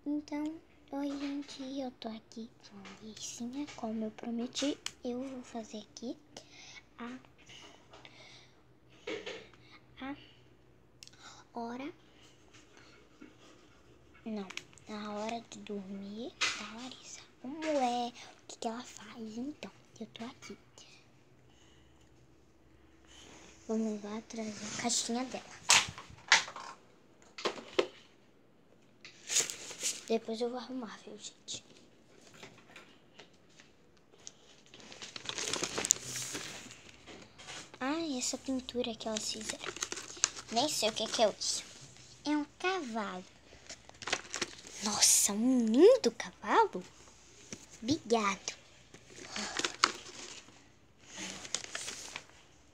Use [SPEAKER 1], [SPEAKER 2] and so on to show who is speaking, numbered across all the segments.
[SPEAKER 1] Então, oi gente, eu tô aqui com a Licinha, como eu prometi. Eu vou fazer aqui a hora, não, a hora de dormir da Larissa. Como é, o que ela faz, então, eu tô aqui. Vamos lá trazer a caixinha dela. Depois eu vou arrumar, viu, gente? Ah, essa pintura que elas fizeram. Nem sei o que é isso. É um cavalo. Nossa, um lindo cavalo. Obrigado.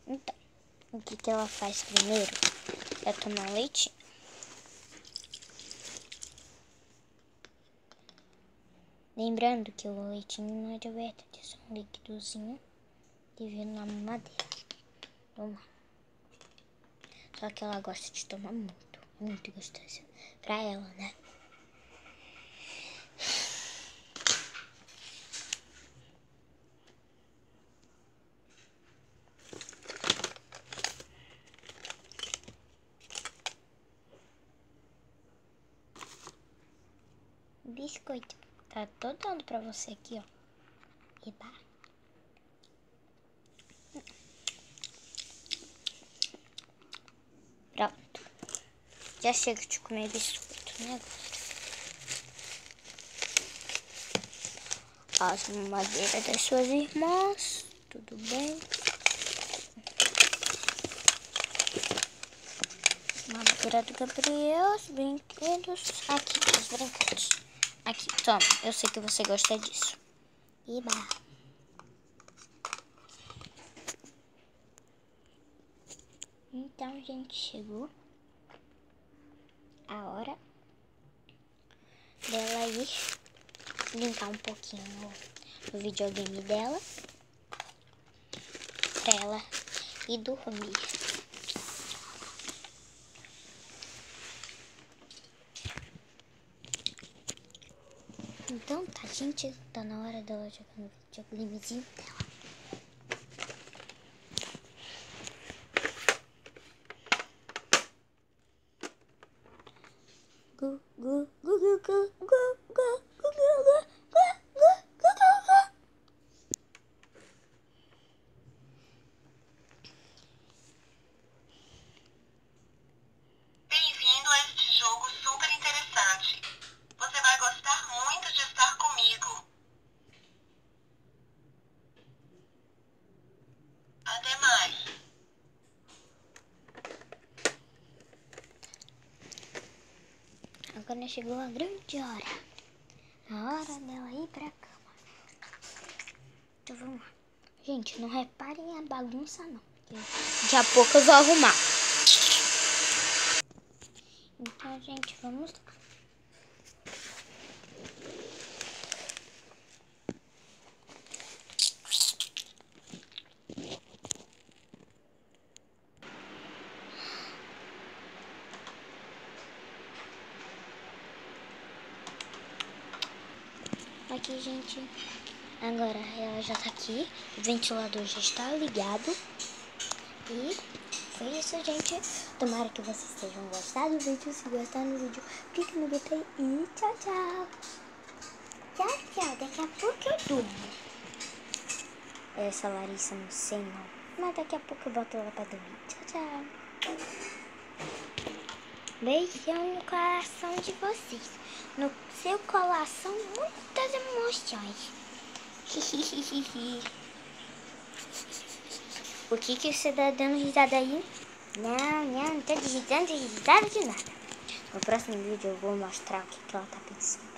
[SPEAKER 1] Então, o que ela faz primeiro é tomar leitinho. Lembrando que o leitinho não é de verdade, é só um líquidozinho que vem na mamadeira. Toma. Só que ela gosta de tomar muito. É muito gostoso pra ela, né? Biscoito. Tá todo dando pra você aqui, ó. Eba. Pronto. Já chega de comer biscoito, né? As mamadeiras das suas irmãs. Tudo bem? Mamadeira do Gabriel. Os brinquedos. Aqui, os brinquedos. Aqui, toma. Eu sei que você gosta disso. Eba. Então, gente, chegou a hora dela ir brincar um pouquinho no videogame dela pra ela ir dormir. Então tá, gente, tá na hora dela jogar no videogamezinho dela. Gu, gu, gu, gu, gu, gu, gu, gu, gu, gu.
[SPEAKER 2] Bem-vindo a este jogo super interessante. Você vai gostar muito de estar comigo. Até mais.
[SPEAKER 1] Agora chegou a grande hora. A hora dela ir pra cama. Então vamos lá. Gente, não reparem a bagunça não. Daqui a pouco eu vou arrumar. Então, gente, vamos lá. Aqui, gente. Agora ela já tá aqui. O ventilador já está ligado. E foi isso, gente. Tomara que vocês tenham gostado do vídeo. Se gostaram do vídeo, clique no botão e tchau, tchau. Tchau, tchau. Daqui a pouco eu durmo. Essa Larissa não sei não. Mas daqui a pouco eu boto ela pra dormir. Tchau, tchau. Beijão no coração de vocês. No seu coração, muitas emoções. O que você tá dando risada aí? Não tô dando risada de nada. No próximo vídeo eu vou mostrar o que ela tá pensando.